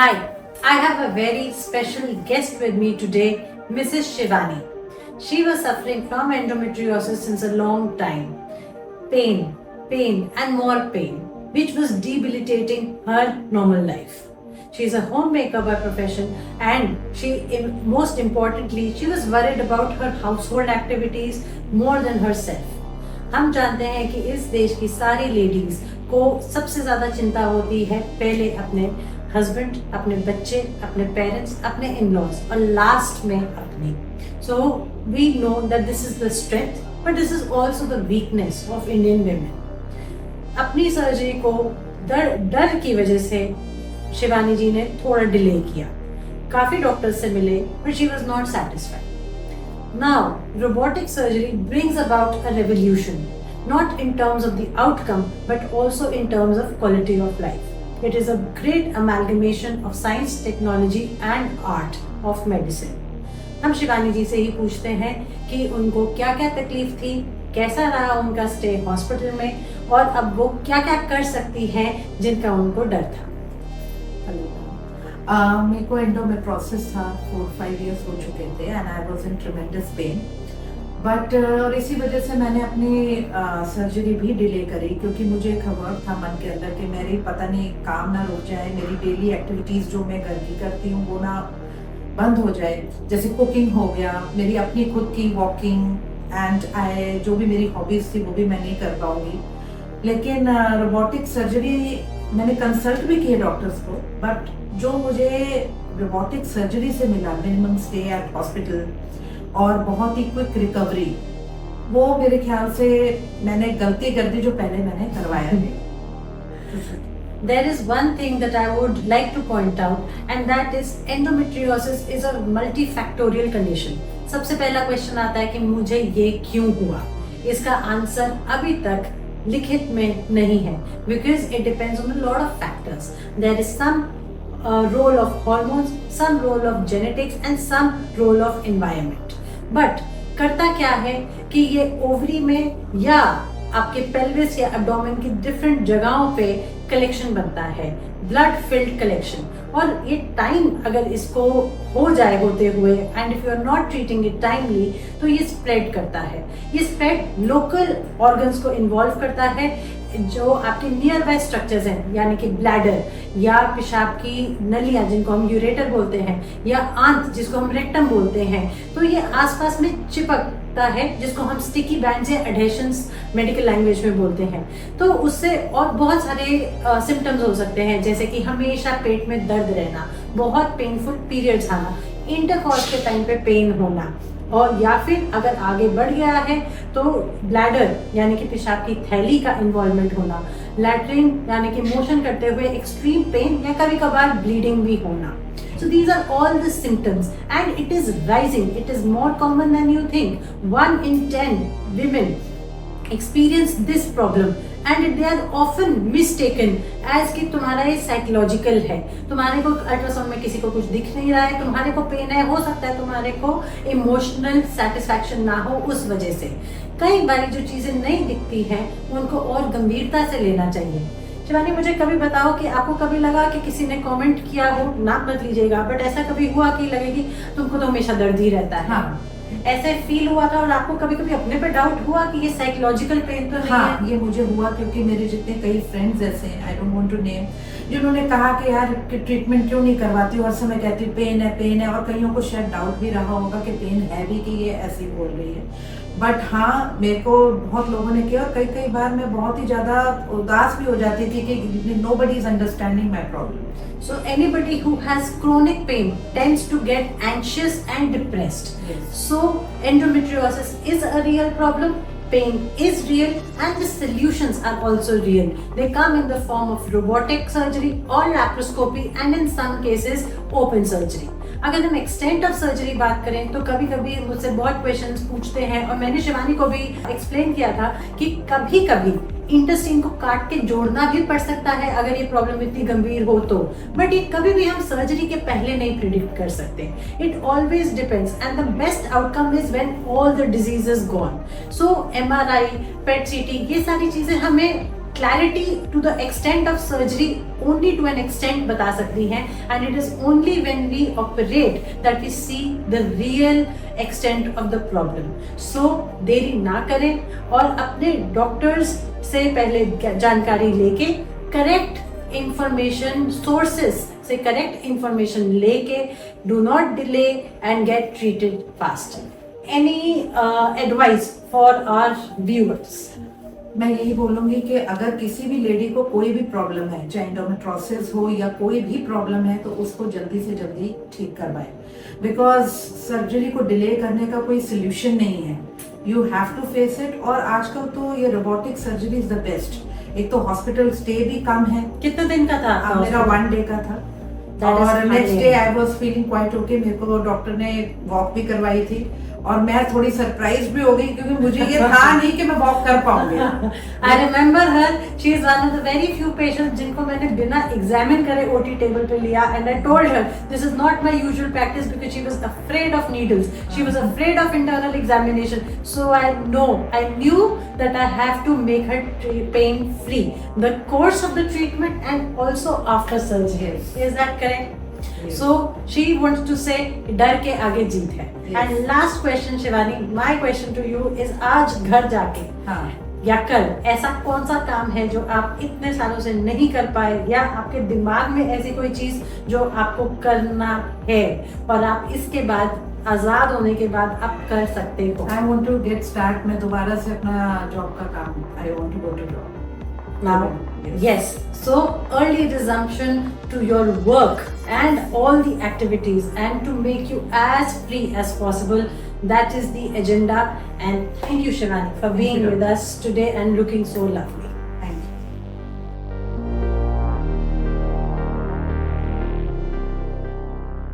Hi, I have a very special guest with me today, Mrs. Shivani. She was suffering from endometriosis since a long time. Pain, and more pain, which was debilitating her normal life. She is a homemaker by profession, and most importantly, she was worried about her household activities more than herself. हम जानते हैं कि इस देश की सारी ladies को सबसे ज्यादा चिंता होती है पहले अपने हस्बैंड, अपने बच्चे, अपने पेरेंट्स, अपने इन-लॉज और लास्ट में अपनी. So we know that this is the strength but this is also the weakness of Indian women. अपनी सर्जरी को डर की वजह से शिवानी जी ने थोड़ा डिले किया. काफी डॉक्टर्स से मिले but she was not satisfied. Now, robotic surgery brings about a revolution, not in terms of the outcome, but also in terms of quality of life. It is a great amalgamation of science, technology and art of medicine. हम शिवानी जी से ही पूछते हैं कि उनको क्या क्या तकलीफ थी, कैसा रहा उनका स्टे हॉस्पिटल में और अब वो क्या क्या कर सकती हैं जिनका उनको डर था. मेरे को एंडोमेट्रोसिस था, 4-5 years हो चुके थे and I was in tremendous pain. But और इसी वजह से मैंने अपनी सर्जरी भी डिले करी क्योंकि मुझे खबर था मन के अंदर कि मेरी पता नहीं काम ना रुक जाए, मेरी डेली एक्टिविटीज़ जो मैं घर की करती हूँ वो ना बंद हो जाए. जैसे कुकिंग हो गया, मेरी अपनी खुद की वॉकिंग एंड जो भी मेरी हॉबीज़ थी वो भी मैं नहीं कर पाऊँगी. लेकिन रोबोटिक सर्जरी मैंने कंसल्ट भी किए डॉक्टर्स को, बट जो मुझे रोबोटिक सर्जरी से मिला, मिनिमम स्टे एट हॉस्पिटल और बहुत ही क्विक रिकवरी, वो मेरे ख्याल से मैंने गलती कर दी जो पहले मैंने करवाया नहीं. There is one thing that I would like to point out, and that is endometriosis is a multifactorial condition. सबसे पहला क्वेश्चन आता है कि मुझे ये क्यों हुआ. इसका आंसर अभी तक लिखित में नहीं है because it depends on a lot of factors. There is some role of hormones, some role of genetics and some role of environment. But करता क्या है कि ये ओवरी में या आपके पेल्विस या एब्डोमेन की डिफरेंट जगहों पे कलेक्शन बनता है, ब्लड फिल्ड कलेक्शन. और ये टाइम अगर इसको हो जाए होते हुए and if you are not treating it timely तो ये स्प्रेड करता है. ये स्प्रेड लोकल ऑर्गन्स को इन्वॉल्व करता है जो आपके नियर बाय स्ट्रक्चर्स हैं, यानी कि ब्लैडर या पेशाब की नलियां जिनको हम यूरेटर बोलते हैं या आंत जिसको हम रेक्टम बोलते हैं. तो ये आसपास में चिपकता है जिसको हम स्टिकी बैंड्स या एडहेशंस मेडिकल लैंग्वेज में बोलते हैं. तो उससे और बहुत सारे सिम्टम्स हो सकते हैं जैसे कि हमेशा पेट में दर्द रहना, बहुत पेनफुल पीरियड्स आना, इंटरकॉर्स के टाइम पे पेन होना, और या फिर अगर आगे बढ़ गया है तो ब्लैडर यानी कि पेशाब की थैली का इन्वॉल्वमेंट होना, लैट्रिन यानी कि मोशन करते हुए एक्सट्रीम पेन या कभी कभार ब्लीडिंग भी होना. So these are all the symptoms and it is rising. It is more common than you think. 1 in 10 women experience this problem and they are often mistaken as कि तुम्हारा ये psychological है, तुम्हारे को अल्ट्रासाउंड में किसी को कुछ दिख नहीं रहा है, तुम्हारे को पेन है, हो सकता है तुम्हारे को इमोशनल सेटिस्फैक्शन ना हो उस वजह से. कई बार जो चीजें नहीं दिखती हैं उनको और गंभीरता से लेना चाहिए. शिवानी, मुझे कभी बताओ कि आपको कभी लगा कि किसी ने कमेंट किया हो, नाम मत लीजिएगा, बट ऐसा कभी हुआ कि लगे कि तुमको तो हमेशा दर्द ही रहता है? हाँ, ऐसे फील हुआ था और आपको कभी कभी अपने पे डाउट हुआ कि ये साइकोलॉजिकल पेन तो नहीं हाँ, है? ये मुझे हुआ क्योंकि मेरे जितने कई फ्रेंड्स ऐसे हैं, I don't want to name, जिन्होंने कहा कि यार कि ट्रीटमेंट क्यों नहीं करवाती, हर समय कहती पेन है, और कईयों को शायद डाउट भी रहा होगा कि पेन है भी कि ये ऐसे ही बोल रही है. बट हाँ, मेरे को बहुत लोगों ने किया और कई बार मैं बहुत ही ज़्यादा उदास भी हो जाती थी कि nobody is understanding my problem. So anybody who has chronic pain tends to get anxious and depressed. Yes. So endometriosis is a real problem. Pain is real and the solutions are also real. They come in the form of robotic surgery or laparoscopy and in some cases open surgery. अगर हम extent of surgery बात करें तो कभी कभी मुझसे बहुत questions पूछते हैं और मैंने शिवानी को भी एक्सप्लेन किया था कि कभी कभी इंटेस्टाइन को काट के जोड़ना भी पड़ सकता है अगर ये प्रॉब्लम इतनी गंभीर हो तो. बट ये कभी भी हम सर्जरी के पहले नहीं प्रिडिक्ट कर सकते. It always depends and the best outcome is when all the disease is gone. So MRI, PET CT ये सारी चीजें हमें clarity to the extent of surgery only to an extent बता सकती हैं, and it is only when we operate that we see the real extent of the problem. So देरी ना करें और अपने डॉक्टर्स से पहले जानकारी लेके करेक्ट इंफॉर्मेशन सोर्सेस से करेक्ट इंफॉर्मेशन लेके do not delay and get treated fast. Any advice for our viewers? मैं यही बोलूंगी कि अगर किसी भी लेडी को कोई भी प्रॉब्लम है, चाहे एंडोमेट्रोसिस हो या कोई भी प्रॉब्लम है, तो उसको जल्दी से जल्दी ठीक करवाएं, बिकॉज सर्जरी को डिले करने का कोई सोल्यूशन नहीं है. You have to face it. और आजकल तो ये robotic surgery is the best. एक तो हॉस्पिटल स्टे भी कम है. कितने दिन का था आपका? मेरा 1 डे का था. और next day I was feeling quite okay. मेरे को डॉक्टर ने वॉक भी करवाई थी और मैं थोड़ी सरप्राइज भी हो गई क्योंकि मुझे ये था नहीं कि मैं वॉक कर पाऊंगी. I remember her, she is one of the very few patients जिनको मैंने बिना एग्जामिन करे ओटी टेबल पे लिया, and I told her this is not my usual practice because she was afraid of needles, she was afraid of internal examination. So I knew that I have to make her pain free the course of the treatment and also after surgery. Is that correct? So she wants to say डर के आगे जीत है. And last question Shivani, my question to you is आज घर जाके या कल ऐसा कौन सा काम है जो आप इतने सालों से नहीं कर पाए, या आपके दिमाग में ऐसी कोई चीज जो आपको करना है और आप इसके बाद आजाद होने के बाद आप कर सकते हो? I want to get start. मैं दोबारा से अपना जॉब का काम, I want to go to job. Now, yes. So early resumption to your work and all the activities, and to make you as free as possible. That is the agenda. And thank you, Shivani, for being with us today and looking so lovely.